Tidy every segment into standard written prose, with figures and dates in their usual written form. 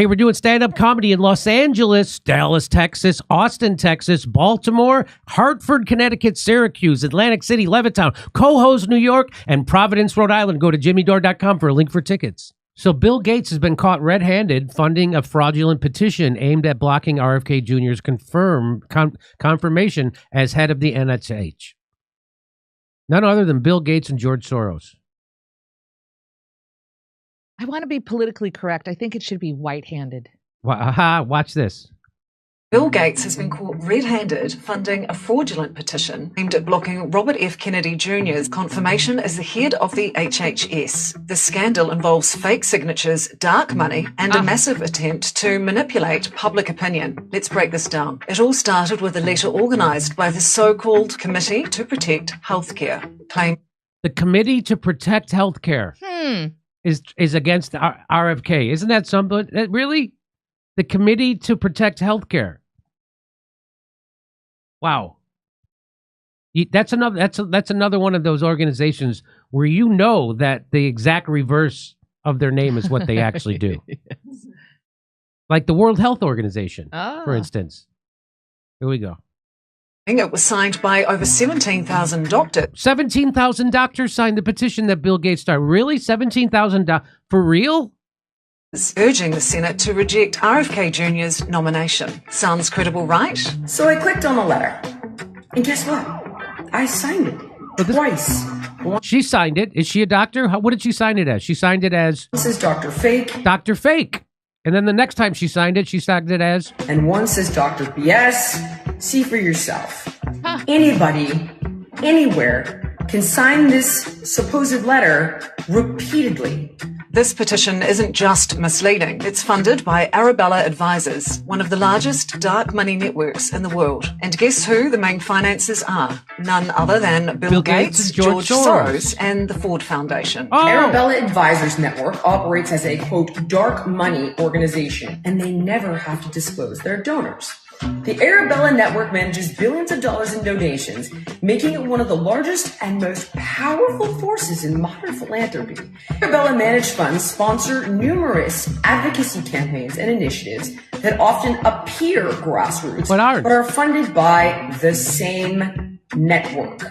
Hey, we're doing stand-up comedy in Los Angeles, Dallas, Texas, Austin, Texas, Baltimore, Hartford, Connecticut, Syracuse, Atlantic City, Levittown, Cohoes, New York, and Providence, Rhode Island. Go to jimmydore.com for a link for tickets. So Bill Gates has been caught red-handed funding a fraudulent petition aimed at blocking RFK Jr.'s confirmation as head of the NIH. None other than Bill Gates and George Soros. I want to be politically correct. I think it should be white-handed. Watch this. Bill Gates has been caught red-handed funding a fraudulent petition aimed at blocking Robert F. Kennedy Jr.'s confirmation as the head of the HHS. The scandal involves fake signatures, dark money, and a massive attempt to manipulate public opinion. Let's break this down. It all started with a letter organised by the so-called Committee to Protect Healthcare. The Committee to Protect Healthcare is against RFK. Isn't that something? Really? The Committee to Protect Healthcare. Wow. That's another one of those organizations where you know that the exact reverse of their name is what they actually do. Yes. Like the World Health Organization, for instance. Here we go. It was signed by over 17,000 doctors. 17,000 doctors signed the petition that Bill Gates started. Really? 17,000 for real? Urging the Senate to reject RFK Jr.'s nomination. Sounds credible, right? So I clicked on the letter. And guess what? I signed it. Twice. She signed it. Is she a doctor? What did she sign it as? She signed it as... This is Dr. Fake. Dr. Fake. And then the next time she signed it as... And one says Dr. BS. See for yourself. Anybody, anywhere, can sign this supposed letter repeatedly. This petition isn't just misleading. It's funded by Arabella Advisors, one of the largest dark money networks in the world. And guess who the main financiers are? None other than Bill Gates, George Soros, and the Ford Foundation. Arabella Advisors Network operates as a, quote, dark money organization, and they never have to disclose their donors. The Arabella Network manages billions of dollars in donations, making it one of the largest and most powerful forces in modern philanthropy. Arabella managed funds sponsor numerous advocacy campaigns and initiatives that often appear grassroots, but are funded by the same network.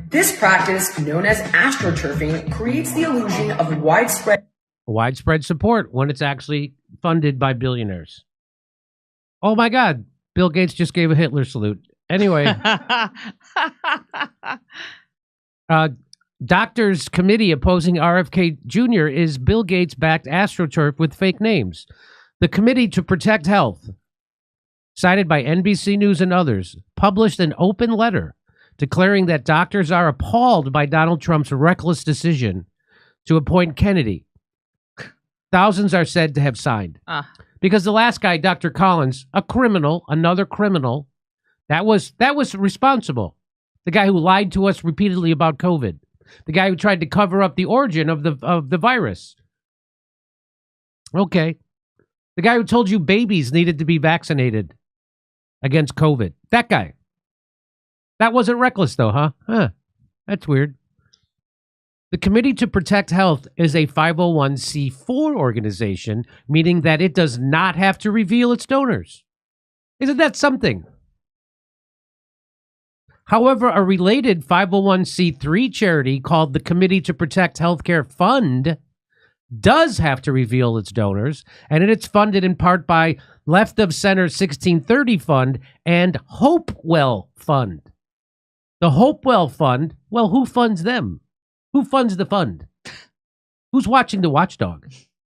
This practice, known as astroturfing, creates the illusion of widespread support when it's actually funded by billionaires. Oh my God. Bill Gates just gave a Hitler salute. Anyway, doctors committee opposing RFK Jr. is Bill Gates-backed AstroTurf with fake names. The Committee to Protect Health, cited by NBC News and others, published an open letter declaring that doctors are appalled by Donald Trump's reckless decision to appoint Kennedy. Thousands are said to have signed. Because the last guy, Dr. Collins, a criminal, another criminal, that was responsible. The guy who lied to us repeatedly about COVID. The guy who tried to cover up the origin of the virus. Okay. The guy who told you babies needed to be vaccinated against COVID. That guy. That wasn't reckless though, huh? That's weird. The Committee to Protect Health is a 501c4 organization, meaning that it does not have to reveal its donors. Isn't that something? However, a related 501c3 charity called the Committee to Protect Healthcare Fund does have to reveal its donors, and it's funded in part by Left of Center 1630 Fund and Hopewell Fund. The Hopewell Fund, well, who funds them? Who funds the fund? Who's watching the watchdog?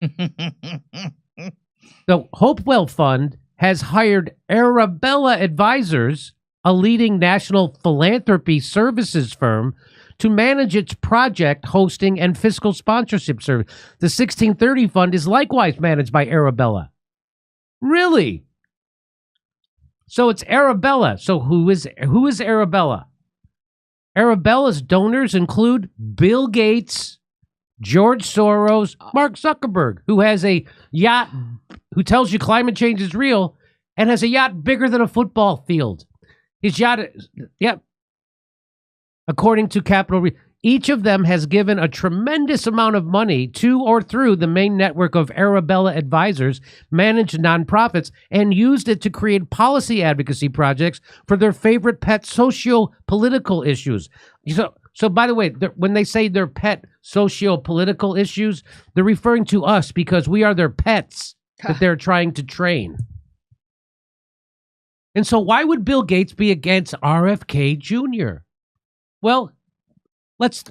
The Hopewell Fund has hired Arabella Advisors, a leading national philanthropy services firm, to manage its project hosting and fiscal sponsorship service. The 1630 Fund is likewise managed by Arabella. Really? So it's Arabella. So who is Arabella? Arabella's donors include Bill Gates, George Soros, Mark Zuckerberg, who has a yacht, who tells you climate change is real, and has a yacht bigger than a football field. His yacht, according to Capital, Each of them has given a tremendous amount of money to or through the main network of Arabella Advisors, managed nonprofits, and used it to create policy advocacy projects for their favorite pet socio-political issues. So by the way, when they say their pet socio-political issues, they're referring to us because we are their pets that they're trying to train. And so why would Bill Gates be against RFK Jr.? Well, let's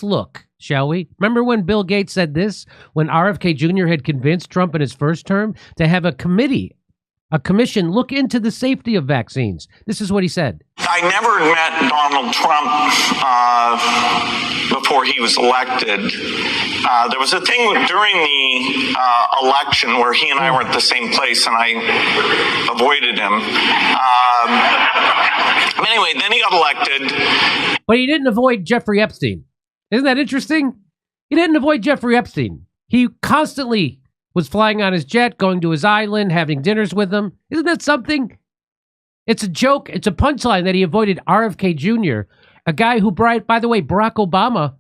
look, shall we? Remember when Bill Gates said this, when RFK Jr. had convinced Trump in his first term to have a commission look into the safety of vaccines. This is what he said. I never met Donald Trump before he was elected. There was a thing during the election where he and I were at the same place, and I avoided him. Anyway, then he got elected. But he didn't avoid Jeffrey Epstein. Isn't that interesting? He didn't avoid Jeffrey Epstein. He constantly was flying on his jet, going to his island, having dinners with him. Isn't that something? It's a joke. It's a punchline that he avoided RFK Jr., a guy who, by the way, Barack Obama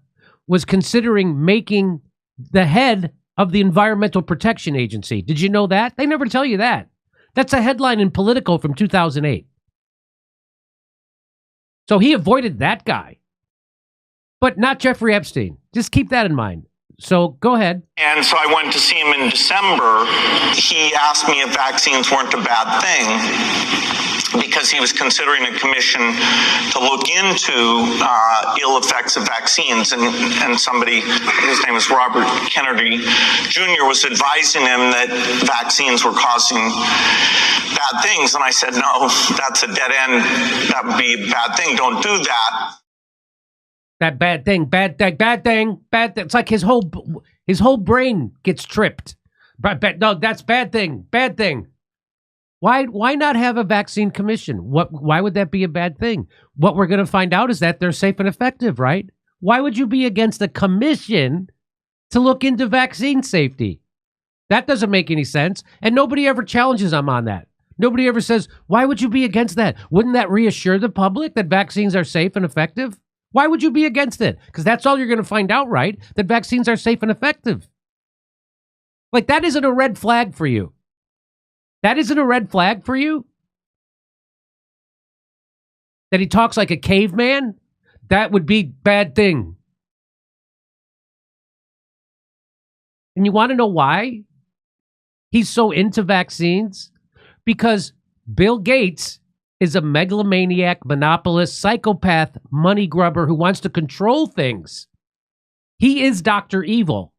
was considering making the head of the Environmental Protection Agency. Did you know that? They never tell you that. That's a headline in Politico from 2008. So he avoided that guy, but not Jeffrey Epstein. Just keep that in mind. So go ahead. And so I went to see him in December. He asked me if vaccines weren't a bad thing because he was considering a commission to look into ill effects of vaccines. And somebody, his name is Robert Kennedy Jr., was advising him that vaccines were causing bad things. And I said, no, that's a dead end. That would be a bad thing. Don't do that. That bad thing. It's like his whole brain gets tripped. No, that's bad thing. Why not have a vaccine commission? Why would that be a bad thing? What we're going to find out is that they're safe and effective, right? Why would you be against a commission to look into vaccine safety? That doesn't make any sense. And nobody ever challenges them on that. Nobody ever says, why would you be against that? Wouldn't that reassure the public that vaccines are safe and effective? Why would you be against it? Because that's all you're going to find out, right? That vaccines are safe and effective. Like, that isn't a red flag for you. That isn't a red flag for you? That he talks like a caveman? That would be bad thing. And you want to know why he's so into vaccines? Because Bill Gates is a megalomaniac, monopolist, psychopath, money grubber who wants to control things. He is Dr. Evil.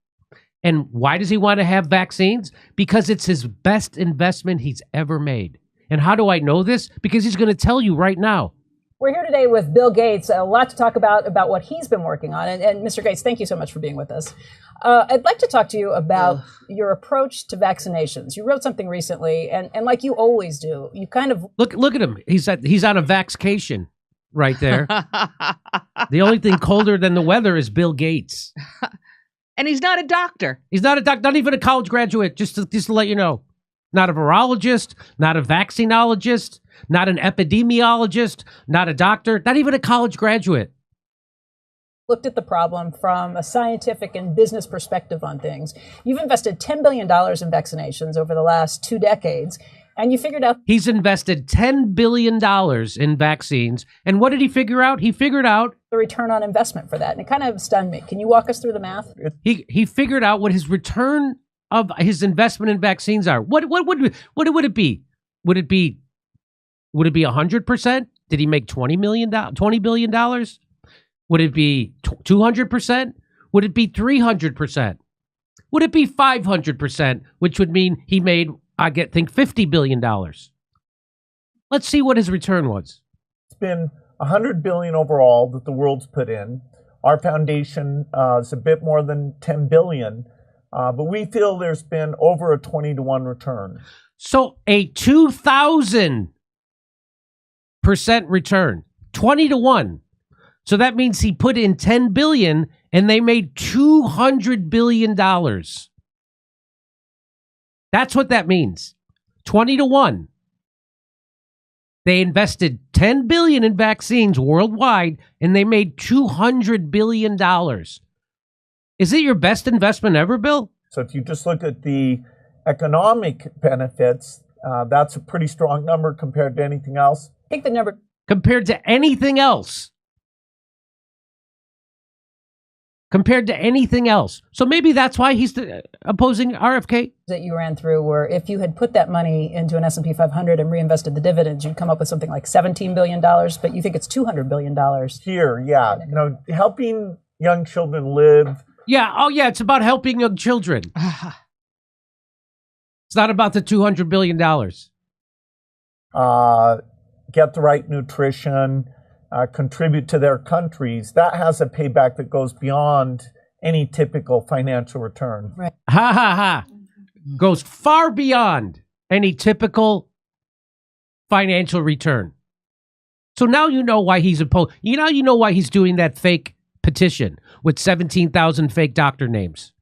And why does he want to have vaccines? Because it's his best investment he's ever made. And how do I know this? Because he's going to tell you right now. We're here today with Bill Gates. A lot to talk about what he's been working on. And Mr. Gates, thank you so much for being with us. I'd like to talk to you about your approach to vaccinations. You wrote something recently, and like you always do, you kind of look at him. He's on a vaxcation right there. The only thing colder than the weather is Bill Gates. And he's not a doctor. He's not a doctor, not even a college graduate, just to let you know. Not a virologist, not a vaccinologist, not an epidemiologist, not a doctor, not even a college graduate. Looked at the problem from a scientific and business perspective on things. You've invested $10 billion in vaccinations over the last 2 decades, and you figured out... He's invested $10 billion in vaccines, and what did he figure out? He figured out... the return on investment for that, and it kind of stunned me. Can you walk us through the math? He figured out what his return of his investment in vaccines are. What would it be? Would it be 100%? Did he make $20 billion? Would it be 200%? Would it be 300%? Would it be 500%? Which would mean he made, think $50 billion. Let's see what his return was. It's been $100 billion overall that the world's put in. Our foundation is a bit more than $10 billion. But we feel there's been over a 20-to-1 return. So a 2,000% return, 20-to-1. So that means he put in $10 billion and they made $200 billion. That's what that means. 20-to-1. They invested $10 billion in vaccines worldwide, and they made $200 billion. Is it your best investment ever, Bill? So if you just look at the economic benefits, that's a pretty strong number compared to anything else. I think the number Compared to anything else. Compared to anything else. So maybe that's why he's opposing RFK. that you ran through were if you had put that money into an S&P 500 and reinvested the dividends, you'd come up with something like $17 billion, but you think it's $200 billion. Here, yeah. Helping young children live. Yeah. Oh, yeah. It's about helping young children. It's not about the $200 billion. Get the right nutrition, contribute to their countries. That has a payback that goes beyond any typical financial return. Right. Ha ha ha. Goes far beyond any typical financial return. So now you know why he's opposed. You know why he's doing that fake petition with 17,000 fake doctor names.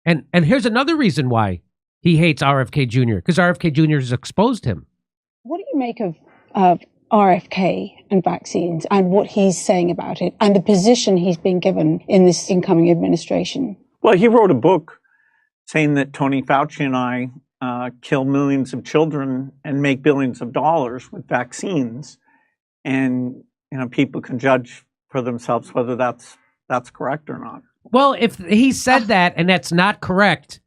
And here's another reason why he hates RFK Jr. because RFK Jr. has exposed him. What do you make of RFK and vaccines and what he's saying about it and the position he's been given in this incoming administration? Well, he wrote a book saying that Tony Fauci and I kill millions of children and make billions of dollars with vaccines. And, people can judge for themselves whether that's correct or not. Well, if he said that and that's not correct,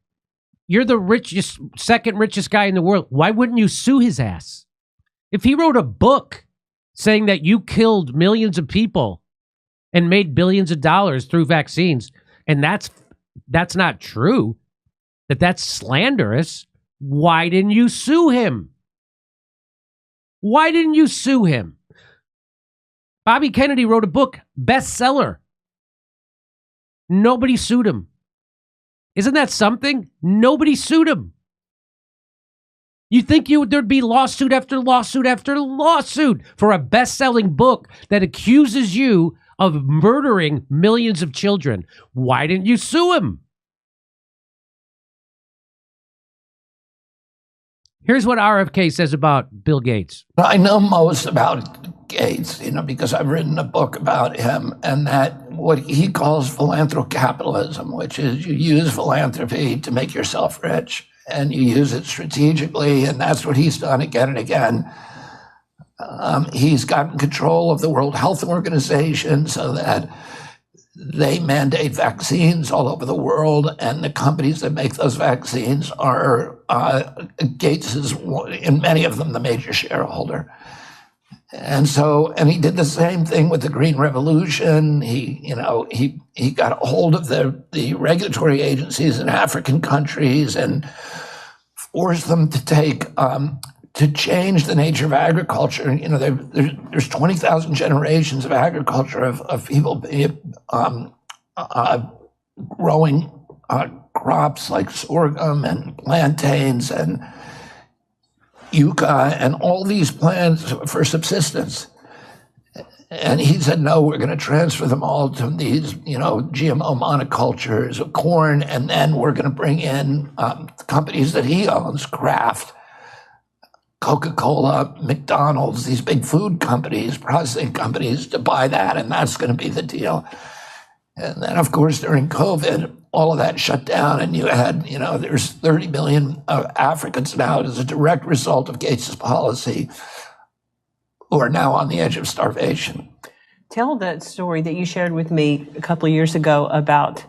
you're the richest, second richest guy in the world. Why wouldn't you sue his ass? If he wrote a book saying that you killed millions of people and made billions of dollars through vaccines, and that's not true, that's slanderous, why didn't you sue him? Why didn't you sue him? Bobby Kennedy wrote a book, bestseller. Nobody sued him. Isn't that something? Nobody sued him. You think there'd be lawsuit after lawsuit after lawsuit for a best-selling book that accuses you of murdering millions of children. Why didn't you sue him? Here's what RFK says about Bill Gates. I know most about Gates, because I've written a book about him, and that what he calls philanthrocapitalism, which is you use philanthropy to make yourself rich, and you use it strategically, and that's what he's done again and again. He's gotten control of the World Health Organization so that they mandate vaccines all over the world, and the companies that make those vaccines are Gates is, in many of them, the major shareholder. And he did the same thing with the Green Revolution. He got a hold of the regulatory agencies in African countries and forced them to change the nature of agriculture. There's 20,000 generations of agriculture of people growing crops like sorghum and plantains and yucca and all these plants for subsistence. And he said, no, we're going to transfer them all to these, GMO monocultures of corn, and then we're going to bring in companies that he owns, Kraft, Coca-Cola, McDonald's, these big food companies, processing companies, to buy that, and that's going to be the deal. And then, of course, during COVID, all of that shut down, and you had, there's 30 million Africans now as a direct result of Gates' policy who are now on the edge of starvation. Tell that story that you shared with me a couple of years ago about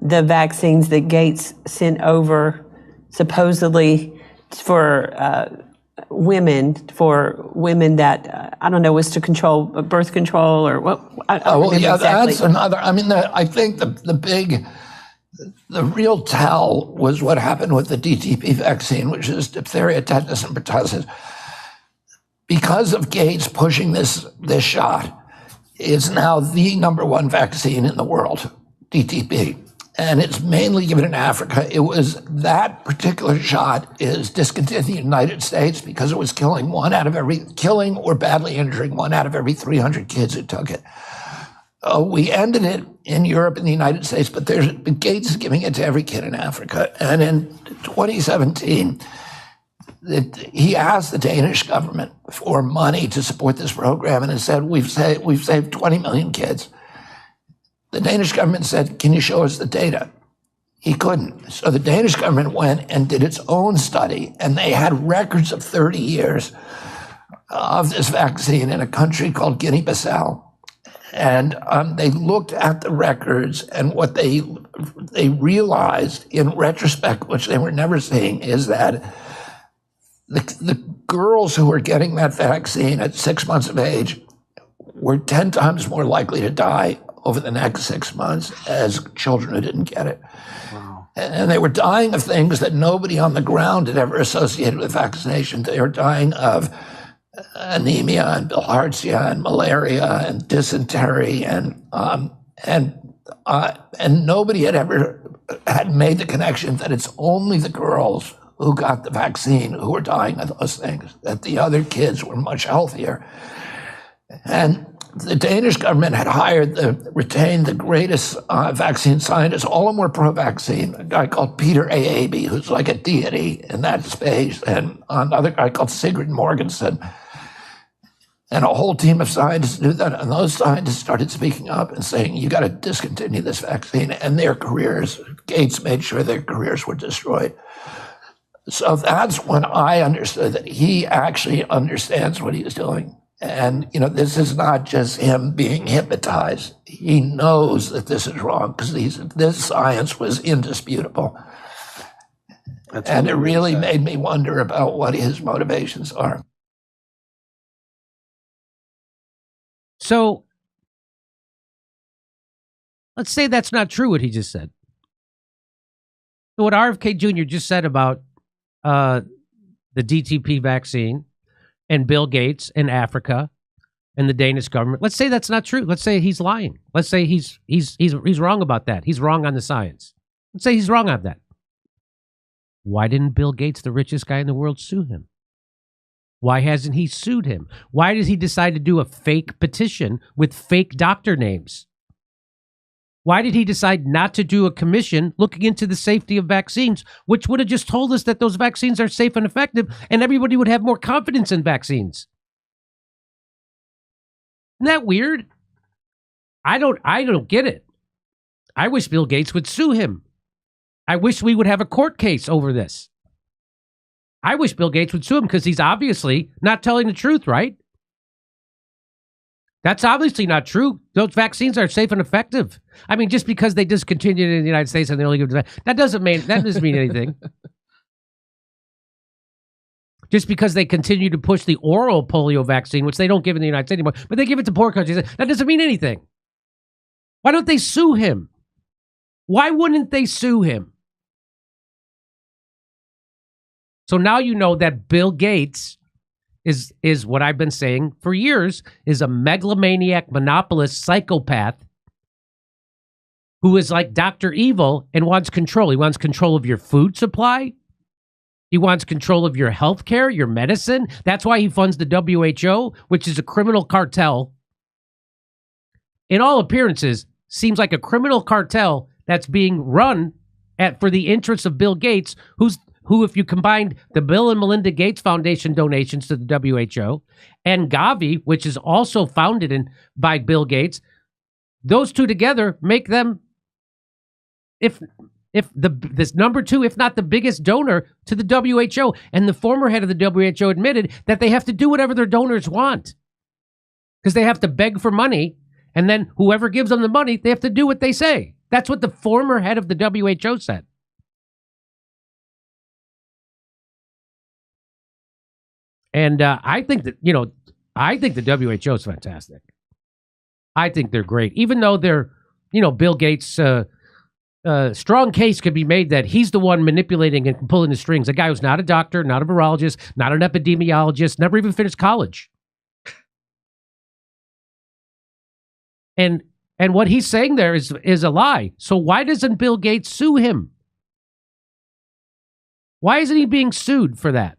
the vaccines that Gates sent over supposedly for women that, I don't know, was to control birth control or what? Exactly. That's another, I think the real tell was what happened with the DTP vaccine, which is diphtheria, tetanus, and pertussis. Because of Gates pushing this shot, it's now the number one vaccine in the world, DTP. And it's mainly given in Africa. It was that particular shot is discontinued in the United States because it was killing or badly injuring 1 out of every 300 kids who took it. We ended it in Europe and the United States, but Gates is giving it to every kid in Africa. And in 2017, he asked the Danish government for money to support this program, and it said, we've saved 20 million kids. The Danish government said, can you show us the data? He couldn't. So the Danish government went and did its own study, and they had records of 30 years of this vaccine in a country called Guinea-Bissau. And they looked at the records, and what they realized in retrospect, which they were never seeing, is that the girls who were getting that vaccine at 6 months of age were 10 times more likely to die over the next 6 months as children who didn't get it. Wow. And they were dying of things that nobody on the ground had ever associated with vaccination. They were dying of anemia and bilharzia and malaria and dysentery and nobody had made the connection that it's only the girls who got the vaccine who were dying of those things, that the other kids were much healthier. And the Danish government had retained the greatest vaccine scientists. All of them were pro-vaccine. A guy called Peter Aaby, who's like a deity in that space, and another guy called Sigrid Morgensen. And a whole team of scientists knew that, and those scientists started speaking up and saying, you got to discontinue this vaccine, and their careers, Gates made sure their careers were destroyed. So that's when I understood that he actually understands what he's doing. And, this is not just him being hypnotized. He knows that this is wrong because this science was indisputable. And it really made me wonder about what his motivations are. So let's say that's not true, what he just said. What RFK Jr. just said about the DTP vaccine and Bill Gates and Africa and the Danish government. Let's say that's not true. Let's say he's lying. Let's say he's wrong about that. He's wrong on the science. Let's say he's wrong on that. Why didn't Bill Gates, the richest guy in the world, sue him? Why hasn't he sued him? Why does he decide to do a fake petition with fake doctor names? Why did he decide not to do a commission looking into the safety of vaccines, which would have just told us that those vaccines are safe and effective, and everybody would have more confidence in vaccines? Isn't that weird? I don't get it. I wish Bill Gates would sue him. I wish we would have a court case over this. I wish Bill Gates would sue him because he's obviously not telling the truth, right? That's obviously not true. Those vaccines are safe and effective. I mean, just because they discontinued it in the United States and they only give it that doesn't mean anything. Just because they continue to push the oral polio vaccine, which they don't give in the United States anymore, but they give it to poor countries, that doesn't mean anything. Why don't they sue him? Why wouldn't they sue him? So now you know that Bill Gates is what I've been saying for years, is a megalomaniac, monopolist, psychopath who is like Dr. Evil and wants control. He wants control of your food supply. He wants control of your health care, your medicine. That's why he funds the WHO, which is a criminal cartel. In all appearances, seems like a criminal cartel that's being run for the interests of Bill Gates, who, if you combined the Bill and Melinda Gates Foundation donations to the WHO and Gavi, which is also founded by Bill Gates, those two together make them, this number two, if not the biggest donor to the WHO. And the former head of the WHO admitted that they have to do whatever their donors want because they have to beg for money. And then whoever gives them the money, they have to do what they say. That's what the former head of the WHO said. And I think that, the WHO is fantastic. I think they're great, even though they're, Bill Gates, strong case could be made that he's the one manipulating and pulling the strings. A guy who's not a doctor, not a virologist, not an epidemiologist, never even finished college. And what he's saying there is a lie. So why doesn't Bill Gates sue him? Why isn't he being sued for that?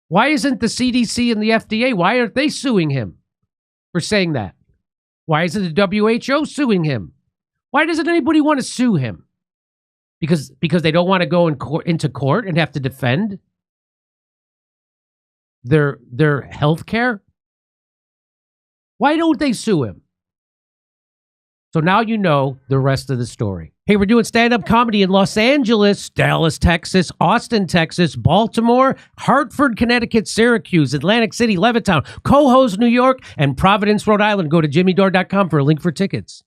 Why isn't the CDC and the FDA, why aren't they suing him for saying that? Why isn't the WHO suing him? Why doesn't anybody want to sue him? Because they don't want to go into court and have to defend their health care? Why don't they sue him? So now you know the rest of the story. Hey, we're doing stand-up comedy in Los Angeles, Dallas, Texas, Austin, Texas, Baltimore, Hartford, Connecticut, Syracuse, Atlantic City, Levittown, Cohoes, New York, and Providence, Rhode Island. Go to jimmydore.com for a link for tickets.